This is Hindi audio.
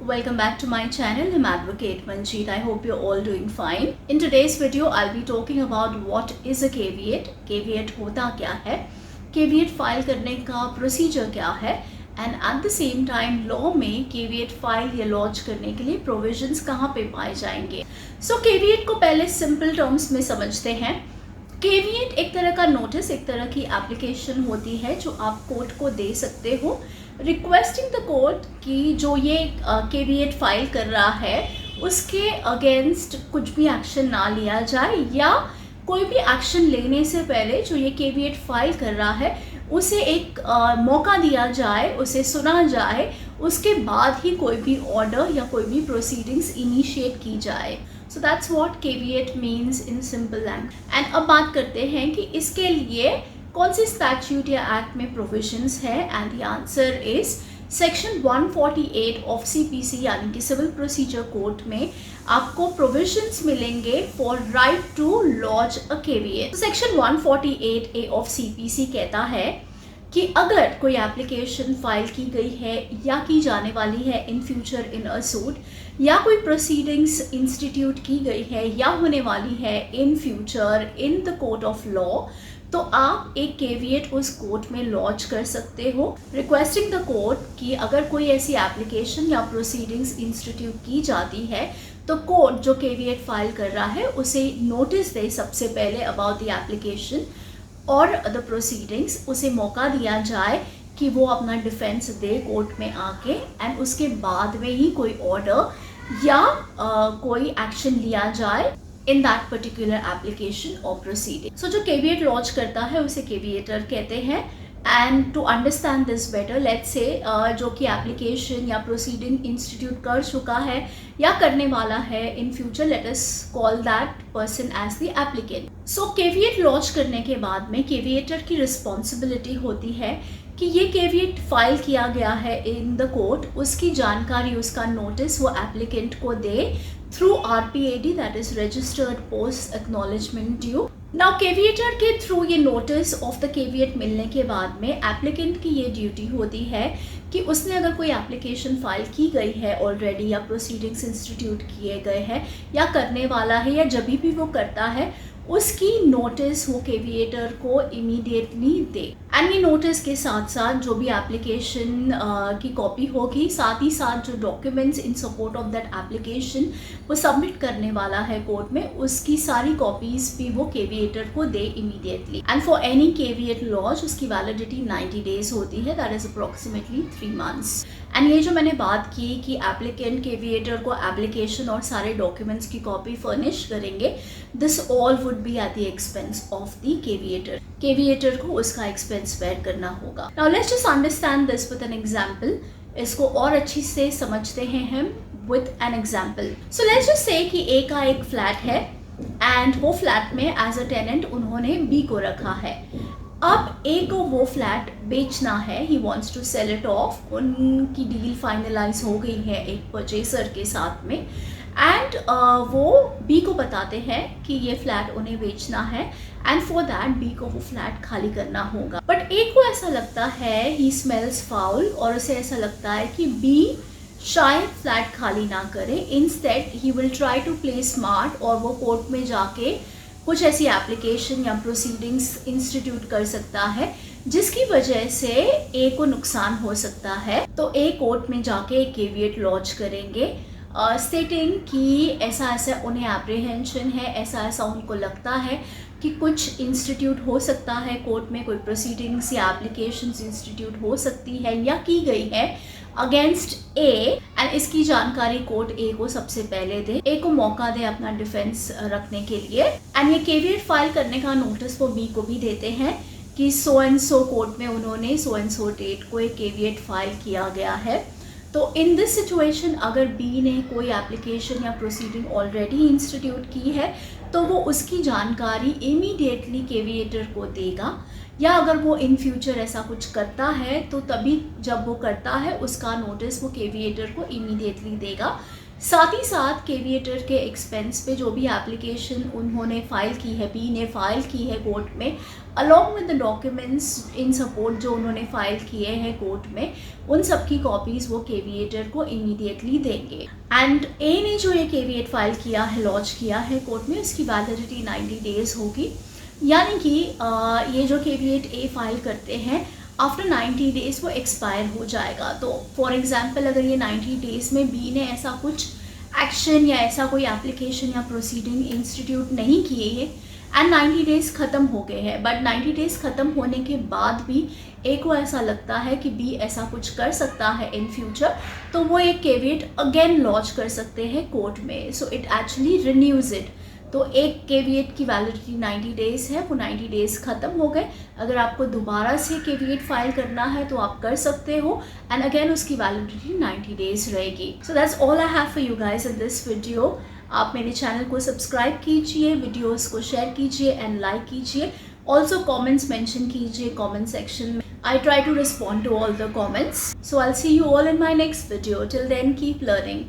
Welcome back to my channel. I'm Advocate Manjeet. I hope you're all doing fine. In today's video, I'll be talking about what is a caveat. Caveat होता क्या है, caveat फाइल करने का प्रोसीजर क्या है, and at the same time law में caveat फाइल या लॉन्च करने के लिए प्रोविजंस कहाँ पे पाए जाएंगे. सो caveat को पहले सिंपल टर्म्स में समझते हैं. केविएट एक तरह का नोटिस, एक तरह की एप्लीकेशन होती है जो आप कोर्ट को दे सकते हो, रिक्वेस्टिंग द कोर्ट कि जो ये केविएट फाइल कर रहा है उसके अगेंस्ट कुछ भी एक्शन ना लिया जाए, या कोई भी एक्शन लेने से पहले जो ये केविएट फाइल कर रहा है उसे एक मौका दिया जाए, उसे सुना जाए, उसके बाद ही कोई भी ऑर्डर या कोई भी प्रोसीडिंग्स इनिशिएट की जाए. So that's what caveat means in simple language. And अब बात करते हैं कि इसके लिए कौन सी स्टैट्यूट या एक्ट में प्रोविजंस है, and the answer is section 148 of CPC यानी कि सिविल प्रोसीजर कोड में आपको प्रोविजंस मिलेंगे for right to launch a caveat. Section 148A of CPC कहता है कि अगर कोई एप्लीकेशन फाइल की गई है या की जाने वाली है in future in a suit, या कोई प्रोसीडिंग्स इंस्टीट्यूट की गई है या होने वाली है in future in the court of law, तो आप एक केविएट उस कोर्ट में लॉन्च कर सकते हो, रिक्वेस्टिंग द कोर्ट कि अगर कोई ऐसी एप्लीकेशन या प्रोसीडिंग्स इंस्टीट्यूट की जाती है तो कोर्ट जो केविएट फाइल कर रहा है उसे नोटिस दे सबसे पहले अबाउट द एप्लीकेशन और द प्रोसीडिंग्स, उसे मौका दिया जाए कि वो अपना डिफेंस दे कोर्ट में आके, एंड उसके बाद में ही कोई ऑर्डर या कोई एक्शन लिया जाए इन दैट पर्टिकुलर एप्लीकेशन और प्रोसीडिंग. सो जो केविएट लॉन्च करता है उसे केविएटर कहते हैं. And to understand this better, let's say जो कि एप्लीकेशन या प्रोसीडिंग इंस्टीट्यूट कर चुका है या करने वाला है in future, let us call that person as the applicant. So caveat launch करने के बाद में केविएटर की रिस्पॉन्सिबिलिटी होती है कि ये केविएट फाइल किया गया है इन द कोर्ट, उसकी जानकारी, उसका नोटिस वो एप्लीकेंट को दे through RPAD, that is registered post acknowledgement due. Now caveator के थ्रू ये नोटिस ऑफ द केविएट मिलने के बाद में एप्लीकेंट की ये ड्यूटी होती है कि उसने अगर कोई एप्लीकेशन फाइल की गई है ऑलरेडी, या प्रोसीडिंग्स इंस्टीट्यूट किए गए हैं या करने वाला है, या जब भी वो करता है उसकी नोटिस वो केविएटर को इमीडिएटली दे. एंड ये नोटिस के साथ साथ जो भी एप्लीकेशन की कॉपी होगी, साथ ही साथ जो documents in support of that application वो सबमिट करने वाला है कोर्ट में, उसकी सारी कॉपीज भी वो केविएटर को दे immediately. And for any caveat launch उसकी वैलिडिटी 90 डेज होती है, that is approximately 3 months. And ये जो मैंने बात की कि एप्लीकेंट केविएटर को एप्लीकेशन और सारे डॉक्यूमेंट्स की कॉपी फर्निश करेंगे, this all would be at the expense of the caveator. Caveator को उसका एक्सपेंस बेयर करना होगा. Now let's just understand this with an example. इसको और अच्छी से समझते हैं हम with an example. So let's just say कि ए का एक फ्लैट है एंड वो फ्लैट में एज अ टेनेंट उन्होंने बी को रखा है. अब ए को वो फ्लैट बेचना है, he wants to sell it off. उनकी डील फाइनलाइज हो गई है एक परचेसर के साथ में, एंड वो बी को बताते हैं कि ये फ्लैट उन्हें बेचना है, एंड फॉर दैट बी को वो फ्लैट खाली करना होगा. बट ए को ऐसा लगता है, ही स्मेल्स फाउल, और उसे ऐसा लगता है कि बी शायद फ्लैट खाली ना करे. Instead he will try to play smart, और वो कोर्ट में जाके कुछ ऐसी एप्लीकेशन या प्रोसीडिंग्स इंस्टीट्यूट कर सकता है जिसकी वजह से ए को नुकसान हो सकता है. तो ए कोर्ट में जाके एक केविएट लॉन्च करेंगे स्टेटिंग कि ऐसा ऐसा उन्हें एप्रीहेंशन है, ऐसा ऐसा उनको लगता है कि कुछ इंस्टीट्यूट हो सकता है कोर्ट में, कोई प्रोसीडिंग्स या एप्लीकेशंस इंस्टीट्यूट हो सकती है या की गई है अगेंस्ट ए, एंड इसकी जानकारी कोर्ट ए को सबसे पहले दे, ए को मौका दे अपना डिफेंस रखने के लिए. एंड ये केविएट फाइल करने का नोटिस वो बी को भी देते हैं कि सो एंड सो कोर्ट में उन्होंने सो एंड सो डेट को एक केविएट फाइल किया गया है. तो इन दिस सिचुएशन अगर बी ने कोई एप्लीकेशन या प्रोसीडिंग ऑलरेडी इंस्टीट्यूट की है तो वो उसकी जानकारी इमीडिएटली केविएटर को देगा, या अगर वो इन फ्यूचर ऐसा कुछ करता है तो तभी जब वो करता है उसका नोटिस वो केविएटर को इमीडिएटली देगा. साथ ही साथ केविएटर के एक्सपेंस पे जो भी एप्लीकेशन उन्होंने फाइल की है, बी ने फाइल की है कोर्ट में, along with the documents in support जो उन्होंने फाइल किए हैं कोर्ट में, उन सब की कॉपीज़ वो केविएटर को इमीडिएटली देंगे। एंड ए ने जो ये केविएट फाइल किया है, लॉन्च किया है कोर्ट में, उसकी वैलिडिटी 90 डेज़ होगी। यानी कि ये जो केविएट ए फाइल करते हैं, आफ्टर 90 डेज़ वो एक्सपायर हो जाएगा। तो फॉर एग्जांपल अगर ये 90 डेज़ में बी ने ऐसा कुछ एक्शन या ऐसा कोई एप्लीकेशन या प्रोसीडिंग इंस्टीट्यूट नहीं किए है एंड 90 डेज़ ख़त्म हो गए हैं, बट 90 डेज़ ख़त्म होने के बाद भी ए को ऐसा लगता है कि बी ऐसा कुछ कर सकता है इन फ्यूचर, तो वो एक केविएट अगेन लॉन्च कर सकते हैं कोर्ट में। So it actually renews it. तो एक केविएट की वैलिडिटी 90 डेज़ है, वो 90 डेज़ ख़त्म हो गए। अगर आपको दोबारा से केविएट फाइल करना है तो आप कर सकते हो एंड अगेन उसकी वैलिडिटी 90 डेज़ रहेगी। So that's all I have for you guys in this video. आप मेरे चैनल को सब्सक्राइब कीजिए, वीडियोस को शेयर कीजिए एंड लाइक कीजिए। ऑल्सो कमेंट्स मेंशन कीजिए कमेंट सेक्शन में। I try to respond to all the comments. So I'll see you all in my next video. Till then, keep learning.